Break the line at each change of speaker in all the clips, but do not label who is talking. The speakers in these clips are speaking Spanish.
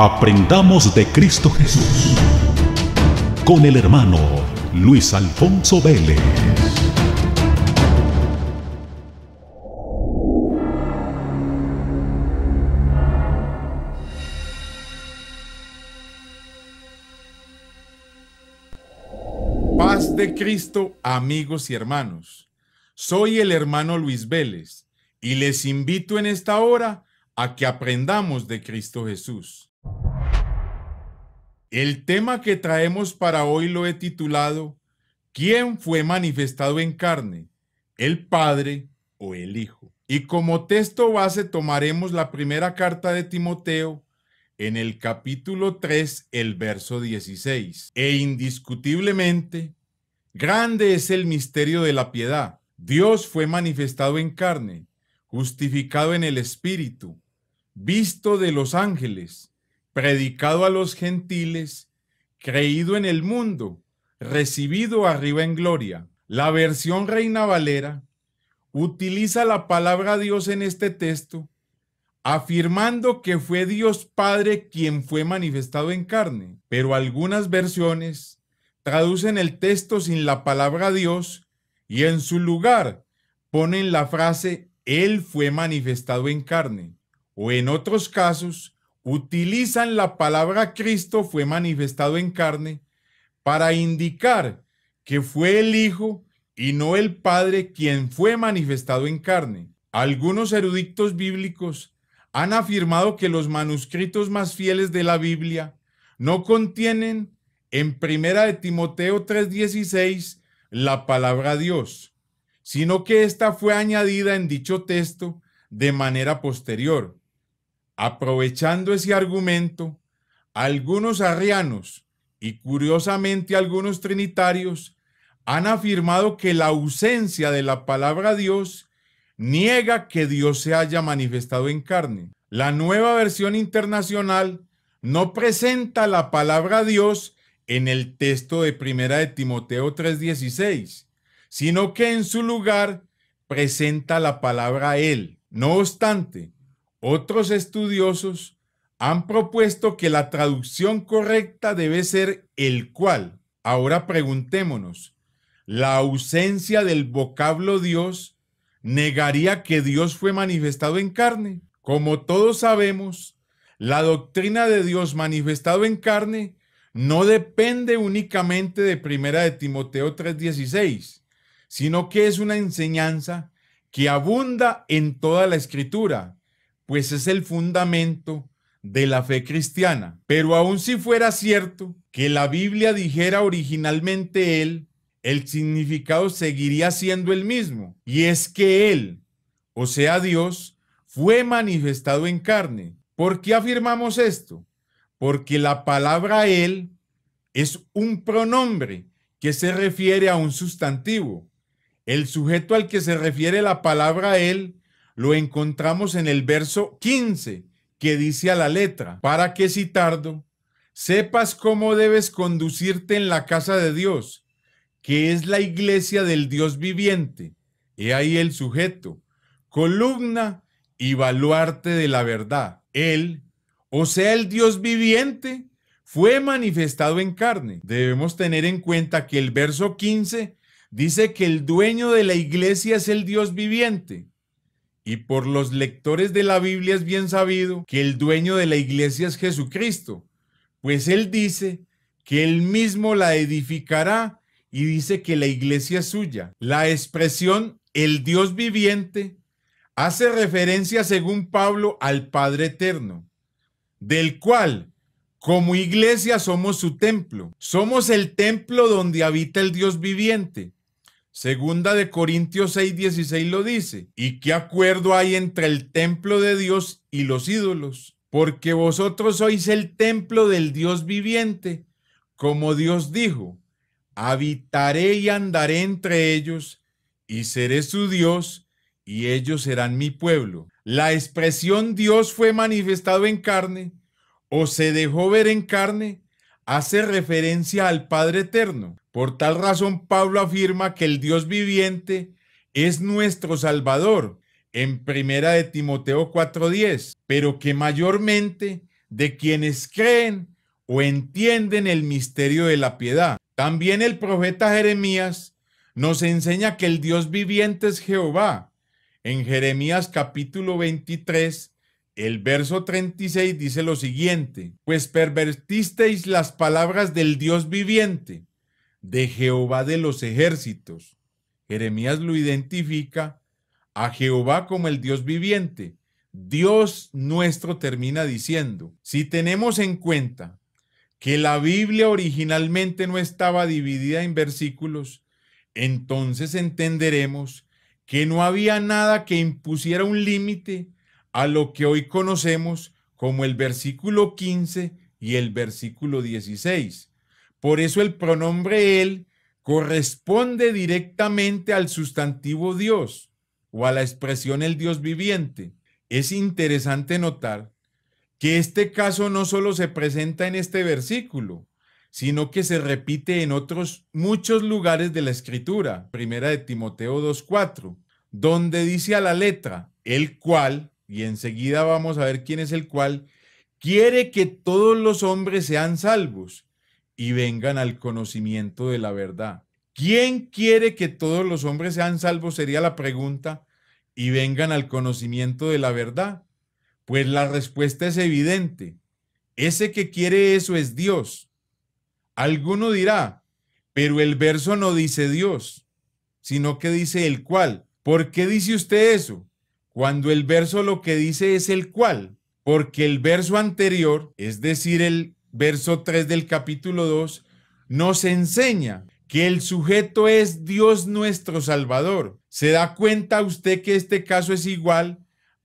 Aprendamos de Cristo Jesús con el hermano Luis Alfonso Vélez.
Paz de Cristo, amigos y hermanos. Soy el hermano Luis Vélez y les invito en esta hora a que aprendamos de Cristo Jesús. El tema que traemos para hoy lo he titulado ¿Quién fue manifestado en carne? ¿El Padre o el Hijo? Y como texto base tomaremos la primera carta de Timoteo en el capítulo 3, el verso 16. E indiscutiblemente, grande es el misterio de la piedad. Dios fue manifestado en carne, justificado en el Espíritu, visto de los ángeles, predicado a los gentiles, creído en el mundo, recibido arriba en gloria. La versión Reina Valera utiliza la palabra Dios en este texto, afirmando que fue Dios Padre quien fue manifestado en carne, pero algunas versiones traducen el texto sin la palabra Dios y en su lugar ponen la frase Él fue manifestado en carne, o en otros casos utilizan la palabra Cristo fue manifestado en carne para indicar que fue el Hijo y no el Padre quien fue manifestado en carne. Algunos eruditos bíblicos han afirmado que los manuscritos más fieles de la Biblia no contienen en 1 Timoteo 3:16 la palabra Dios, sino que ésta fue añadida en dicho texto de manera posterior. Aprovechando ese argumento, algunos arrianos y curiosamente algunos trinitarios han afirmado que la ausencia de la palabra Dios niega que Dios se haya manifestado en carne. La Nueva Versión Internacional no presenta la palabra Dios en el texto de 1 Timoteo 3:16, sino que en su lugar presenta la palabra Él. No obstante, otros estudiosos han propuesto que la traducción correcta debe ser el cual. Ahora preguntémonos, ¿la ausencia del vocablo Dios negaría que Dios fue manifestado en carne? Como todos sabemos, la doctrina de Dios manifestado en carne no depende únicamente de 1 Timoteo 3:16, sino que es una enseñanza que abunda en toda la Escritura, pues es el fundamento de la fe cristiana. Pero aun si fuera cierto que la Biblia dijera originalmente Él, el significado seguiría siendo el mismo, y es que Él, o sea Dios, fue manifestado en carne. ¿Por qué afirmamos esto? Porque la palabra Él es un pronombre que se refiere a un sustantivo. El sujeto al que se refiere la palabra Él lo encontramos en el verso 15, que dice a la letra, para que citando, sepas cómo debes conducirte en la casa de Dios, que es la iglesia del Dios viviente. He ahí el sujeto, columna y baluarte de la verdad. Él, o sea el Dios viviente, fue manifestado en carne. Debemos tener en cuenta que el verso 15 dice que el dueño de la iglesia es el Dios viviente. Y por los lectores de la Biblia es bien sabido que el dueño de la iglesia es Jesucristo, pues Él dice que Él mismo la edificará y dice que la iglesia es suya. La expresión el Dios viviente hace referencia, según Pablo, al Padre eterno, del cual, como iglesia, somos su templo. Somos el templo donde habita el Dios viviente. Segunda de Corintios 6:16 lo dice. ¿Y qué acuerdo hay entre el templo de Dios y los ídolos? Porque vosotros sois el templo del Dios viviente, como Dios dijo, habitaré y andaré entre ellos, y seré su Dios, y ellos serán mi pueblo. La expresión Dios fue manifestado en carne, o se dejó ver en carne, hace referencia al Padre eterno. Por tal razón, Pablo afirma que el Dios viviente es nuestro Salvador en 1 Timoteo 4:10, pero que mayormente de quienes creen o entienden el misterio de la piedad. También el profeta Jeremías nos enseña que el Dios viviente es Jehová. En Jeremías capítulo 23, el verso 36 dice lo siguiente: pues pervertisteis las palabras del Dios viviente, de Jehová de los ejércitos. Jeremías lo identifica a Jehová como el Dios viviente. Dios nuestro termina diciendo, si tenemos en cuenta que la Biblia originalmente no estaba dividida en versículos, entonces entenderemos que no había nada que impusiera un límite a lo que hoy conocemos como el versículo 15 y el versículo 16. Por eso el pronombre él corresponde directamente al sustantivo Dios o a la expresión el Dios viviente. Es interesante notar que este caso no solo se presenta en este versículo, sino que se repite en otros muchos lugares de la Escritura. Primera de Timoteo 2:4, donde dice a la letra, el cual, y enseguida vamos a ver quién es el cual, quiere que todos los hombres sean salvos y vengan al conocimiento de la verdad. ¿Quién quiere que todos los hombres sean salvos? Sería la pregunta, y vengan al conocimiento de la verdad. Pues la respuesta es evidente. Ese que quiere eso es Dios. Alguno dirá, pero el verso no dice Dios, sino que dice el cual. ¿Por qué dice usted eso? Cuando el verso lo que dice es el cual. Porque el verso anterior, es decir, el verso 3 del capítulo 2, nos enseña que el sujeto es Dios nuestro Salvador. ¿Se da cuenta usted que este caso es igual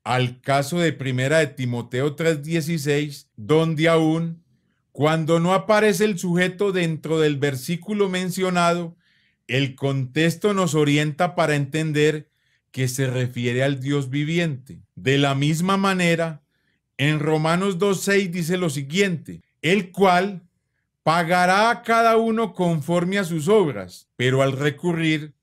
al caso de Primera de Timoteo 3:16, donde aún cuando no aparece el sujeto dentro del versículo mencionado, el contexto nos orienta para entender que se refiere al Dios viviente? De la misma manera, en Romanos 2:6 dice lo siguiente, el cual pagará a cada uno conforme a sus obras. Pero al recurrir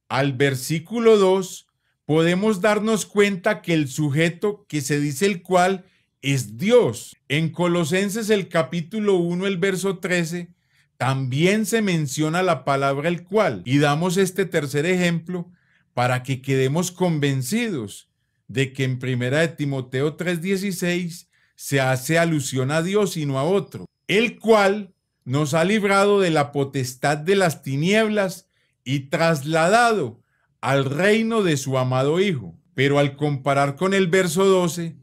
al versículo 2, podemos darnos cuenta que el sujeto que se dice el cual es Dios. En Colosenses el capítulo 1, el verso 13, también se menciona la palabra el cual. Y damos este tercer ejemplo para que quedemos convencidos de que en Primera de Timoteo 3:16 se hace alusión a Dios y no a otro. El cual nos ha librado de la potestad de las tinieblas y trasladado al reino de su amado Hijo. Pero al comparar con el verso 12,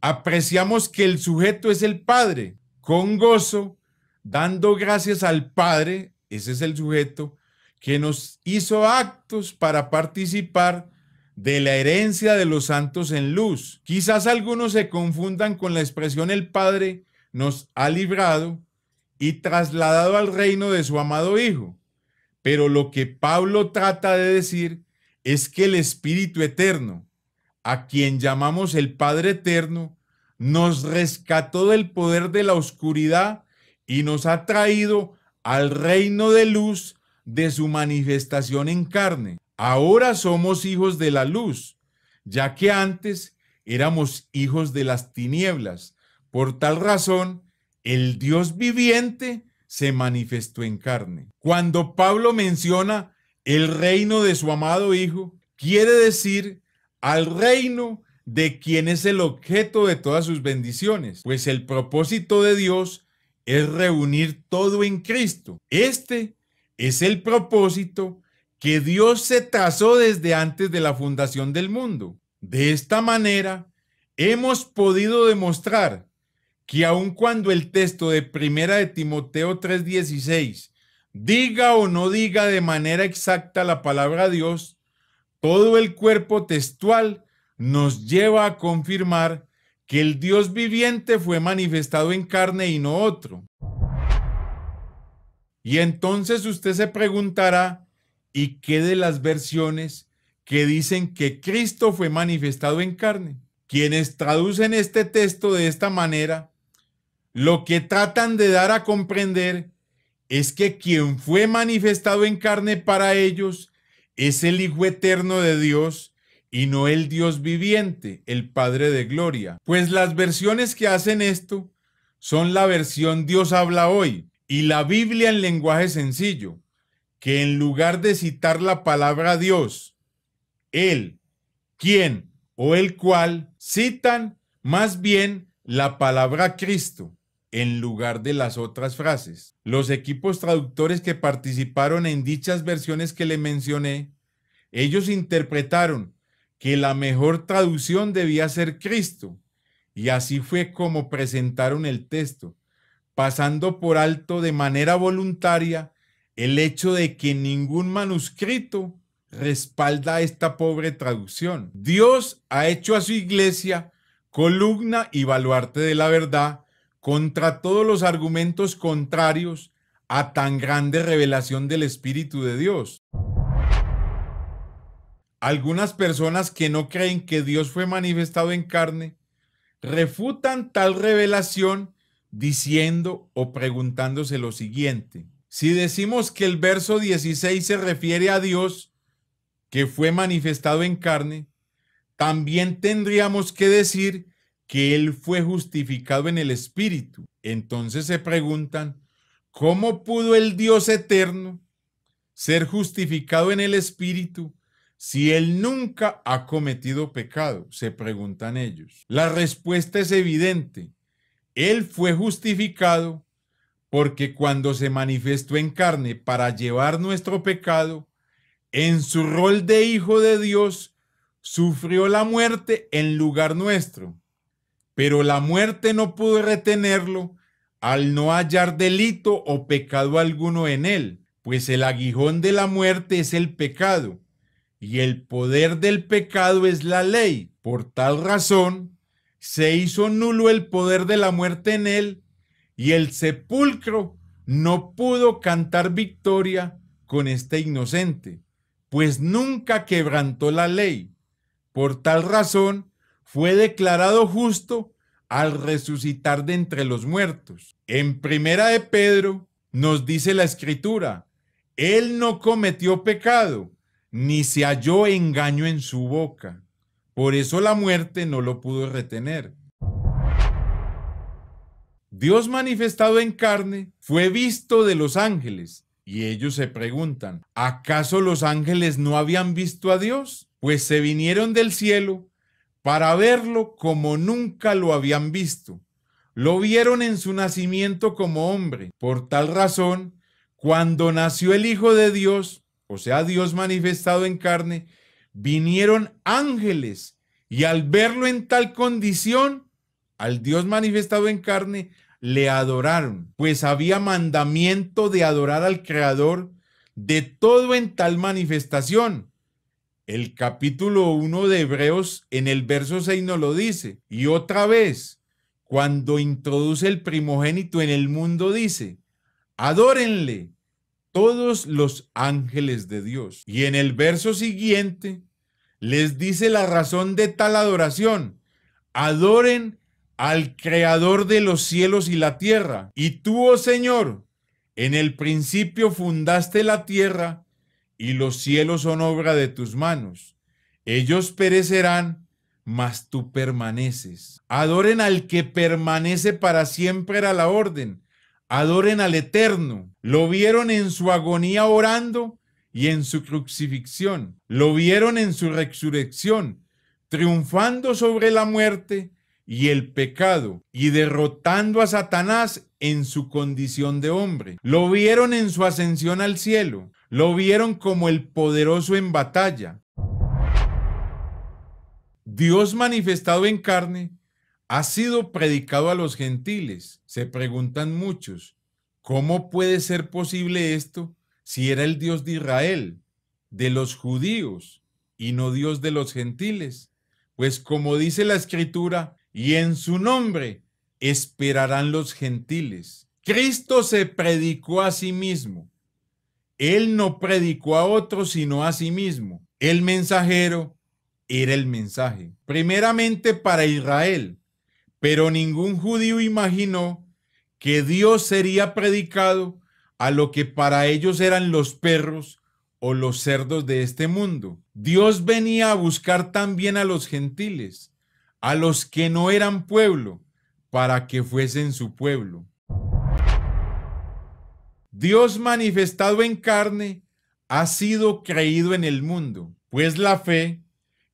apreciamos que el sujeto es el Padre, con gozo, dando gracias al Padre, ese es el sujeto, que nos hizo actos para participar de la herencia de los santos en luz. Quizás algunos se confundan con la expresión el Padre nos ha librado y trasladado al reino de su amado Hijo. Pero lo que Pablo trata de decir es que el Espíritu Eterno, a quien llamamos el Padre Eterno, nos rescató del poder de la oscuridad y nos ha traído al reino de luz de su manifestación en carne. Ahora somos hijos de la luz, ya que antes éramos hijos de las tinieblas. Por tal razón, el Dios viviente se manifestó en carne. Cuando Pablo menciona el reino de su amado Hijo, quiere decir al reino de quien es el objeto de todas sus bendiciones, pues el propósito de Dios es reunir todo en Cristo. Este es el propósito que Dios se trazó desde antes de la fundación del mundo. De esta manera, hemos podido demostrar que aun cuando el texto de Primera de Timoteo 3:16 diga o no diga de manera exacta la palabra Dios, todo el cuerpo textual nos lleva a confirmar que el Dios viviente fue manifestado en carne y no otro. Y entonces usted se preguntará, ¿y qué de las versiones que dicen que Cristo fue manifestado en carne? Quienes traducen este texto de esta manera, lo que tratan de dar a comprender es que quien fue manifestado en carne para ellos es el Hijo eterno de Dios y no el Dios viviente, el Padre de gloria. Pues las versiones que hacen esto son la versión Dios habla hoy y la Biblia en lenguaje sencillo, que en lugar de citar la palabra Dios, él, quién o el cual, citan más bien la palabra Cristo en lugar de las otras frases. Los equipos traductores que participaron en dichas versiones que le mencioné, ellos interpretaron que la mejor traducción debía ser Cristo, y así fue como presentaron el texto, pasando por alto de manera voluntaria el hecho de que ningún manuscrito respalda esta pobre traducción. Dios ha hecho a su iglesia columna y baluarte de la verdad contra todos los argumentos contrarios a tan grande revelación del Espíritu de Dios. Algunas personas que no creen que Dios fue manifestado en carne refutan tal revelación diciendo o preguntándose lo siguiente: si decimos que el verso 16 se refiere a Dios que fue manifestado en carne, también tendríamos que decir que Él fue justificado en el Espíritu. Entonces se preguntan, ¿cómo pudo el Dios eterno ser justificado en el Espíritu si Él nunca ha cometido pecado? Se preguntan ellos. La respuesta es evidente. Él fue justificado porque cuando se manifestó en carne para llevar nuestro pecado, en su rol de Hijo de Dios, sufrió la muerte en lugar nuestro. Pero la muerte no pudo retenerlo al no hallar delito o pecado alguno en él, pues el aguijón de la muerte es el pecado, y el poder del pecado es la ley. Por tal razón, se hizo nulo el poder de la muerte en él, y el sepulcro no pudo cantar victoria con este inocente, pues nunca quebrantó la ley. Por tal razón, fue declarado justo al resucitar de entre los muertos. En Primera de Pedro nos dice la Escritura: Él no cometió pecado, ni se halló engaño en su boca. Por eso la muerte no lo pudo retener. Dios manifestado en carne fue visto de los ángeles, y ellos se preguntan, ¿acaso los ángeles no habían visto a Dios? Pues se vinieron del cielo para verlo como nunca lo habían visto. Lo vieron en su nacimiento como hombre. Por tal razón, cuando nació el Hijo de Dios, o sea, Dios manifestado en carne, vinieron ángeles y al verlo en tal condición, al Dios manifestado en carne, le adoraron, pues había mandamiento de adorar al Creador de todo en tal manifestación. El capítulo 1 de Hebreos en el verso 6 nos lo dice. Y otra vez, cuando introduce el primogénito en el mundo, dice: adórenle todos los ángeles de Dios. Y en el verso siguiente les dice la razón de tal adoración: adoren al Creador de los cielos y la tierra. Y tú, oh Señor, en el principio fundaste la tierra, y los cielos son obra de tus manos. Ellos perecerán, mas tú permaneces. Adoren al que permanece para siempre, era la orden. Adoren al Eterno. Lo vieron en su agonía orando y en su crucifixión. Lo vieron en su resurrección, triunfando sobre la muerte y el pecado, y derrotando a Satanás en su condición de hombre. Lo vieron en su ascensión al cielo. Lo vieron como el poderoso en batalla. Dios manifestado en carne ha sido predicado a los gentiles. Se preguntan muchos, ¿cómo puede ser posible esto si era el Dios de Israel, de los judíos, y no Dios de los gentiles? Pues como dice la Escritura, y en su nombre esperarán los gentiles. Cristo se predicó a sí mismo. Él no predicó a otros, sino a sí mismo. El mensajero era el mensaje, primeramente para Israel, pero ningún judío imaginó que Dios sería predicado a lo que para ellos eran los perros o los cerdos de este mundo. Dios venía a buscar también a los gentiles, a los que no eran pueblo, para que fuesen su pueblo. Dios manifestado en carne ha sido creído en el mundo, pues la fe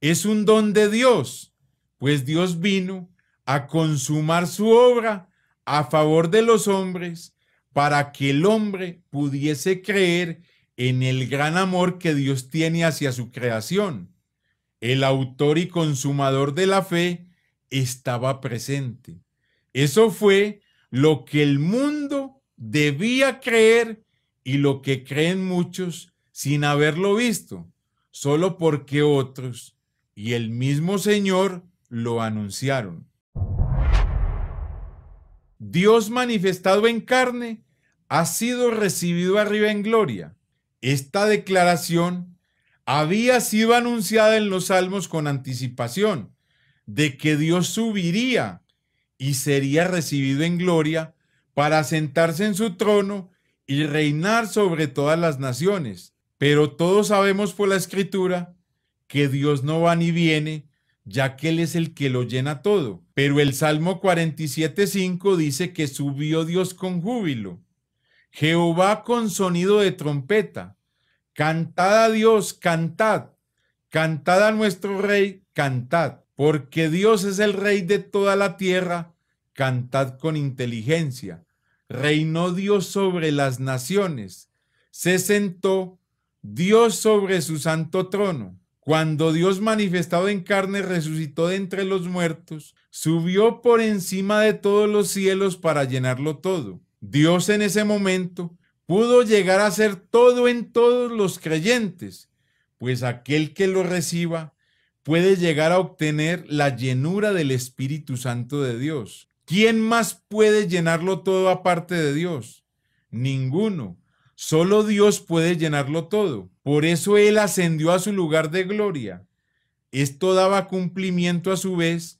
es un don de Dios, pues Dios vino a consumar su obra a favor de los hombres para que el hombre pudiese creer en el gran amor que Dios tiene hacia su creación. El autor y consumador de la fe estaba presente. Eso fue lo que el mundo debía creer y lo que creen muchos sin haberlo visto, solo porque otros y el mismo Señor lo anunciaron. Dios manifestado en carne ha sido recibido arriba en gloria. Esta declaración había sido anunciada en los Salmos con anticipación de que Dios subiría y sería recibido en gloria para sentarse en su trono y reinar sobre todas las naciones. Pero todos sabemos por la Escritura que Dios no va ni viene, ya que Él es el que lo llena todo. Pero el Salmo 47:5 dice que subió Dios con júbilo, Jehová con sonido de trompeta. Cantad a Dios, cantad, cantad a nuestro Rey, cantad, porque Dios es el Rey de toda la tierra, cantad con inteligencia. Reinó Dios sobre las naciones, se sentó Dios sobre su santo trono. Cuando Dios manifestado en carne resucitó de entre los muertos, subió por encima de todos los cielos para llenarlo todo. Dios en ese momento pudo llegar a ser todo en todos los creyentes, pues aquel que lo reciba puede llegar a obtener la llenura del Espíritu Santo de Dios. ¿Quién más puede llenarlo todo aparte de Dios? Ninguno. Solo Dios puede llenarlo todo. Por eso Él ascendió a su lugar de gloria. Esto daba cumplimiento a su vez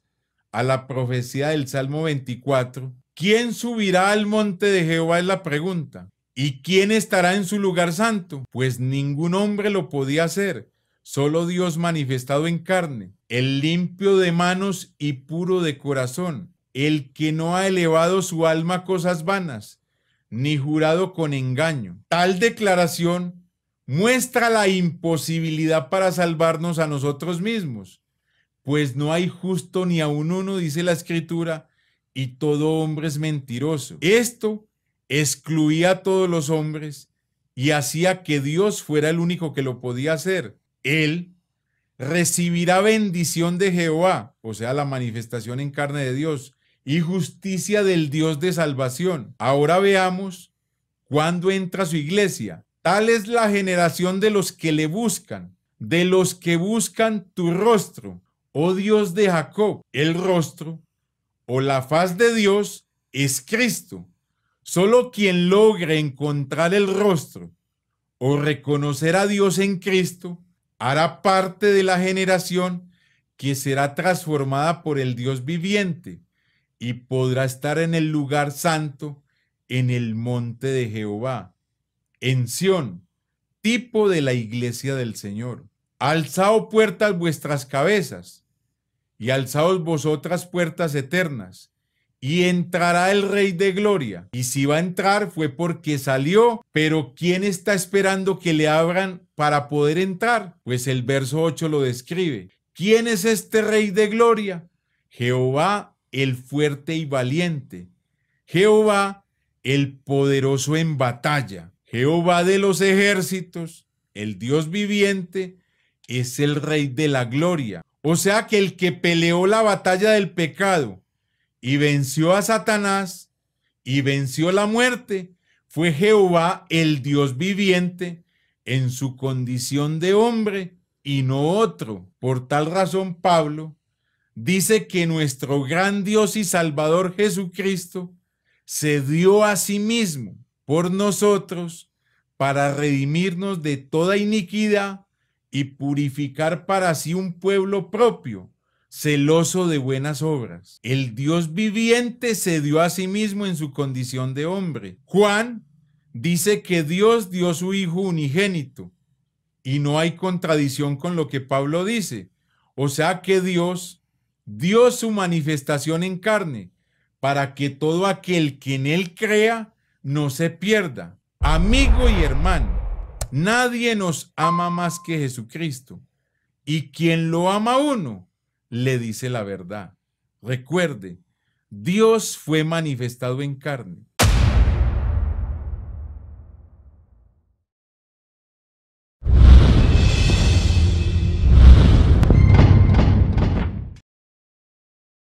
a la profecía del Salmo 24. ¿Quién subirá al monte de Jehová? Es la pregunta. ¿Y quién estará en su lugar santo? Pues ningún hombre lo podía hacer, solo Dios manifestado en carne, el limpio de manos y puro de corazón, el que no ha elevado su alma a cosas vanas, ni jurado con engaño. Tal declaración muestra la imposibilidad para salvarnos a nosotros mismos, pues no hay justo ni aun uno, dice la Escritura, y todo hombre es mentiroso. Esto excluía a todos los hombres y hacía que Dios fuera el único que lo podía hacer. Él recibirá bendición de Jehová, o sea, la manifestación en carne de Dios, y justicia del Dios de salvación. Ahora veamos cuándo entra su iglesia. Tal es la generación de los que le buscan, de los que buscan tu rostro, oh Dios de Jacob. El rostro o la faz de Dios es Cristo. Solo quien logre encontrar el rostro o reconocer a Dios en Cristo hará parte de la generación que será transformada por el Dios viviente y podrá estar en el lugar santo, en el monte de Jehová, en Sión, tipo de la iglesia del Señor. Alzaos puertas vuestras cabezas, y alzaos vosotras puertas eternas, y entrará el Rey de Gloria. Y si va a entrar fue porque salió, pero ¿quién está esperando que le abran para poder entrar? Pues el verso 8 lo describe. ¿Quién es este Rey de Gloria? Jehová el fuerte y valiente, Jehová el poderoso en batalla. Jehová de los ejércitos, el Dios viviente, es el Rey de la gloria. O sea que el que peleó la batalla del pecado y venció a Satanás y venció la muerte fue Jehová el Dios viviente en su condición de hombre y no otro. Por tal razón Pablo dice que nuestro gran Dios y Salvador Jesucristo se dio a sí mismo por nosotros para redimirnos de toda iniquidad y purificar para sí un pueblo propio, celoso de buenas obras. El Dios viviente se dio a sí mismo en su condición de hombre. Juan dice que Dios dio a su Hijo unigénito y no hay contradicción con lo que Pablo dice. O sea que Dios dio su manifestación en carne para que todo aquel que en él crea no se pierda. Amigo y hermano, nadie nos ama más que Jesucristo, y quien lo ama a uno, le dice la verdad. Recuerde, Dios fue manifestado en carne.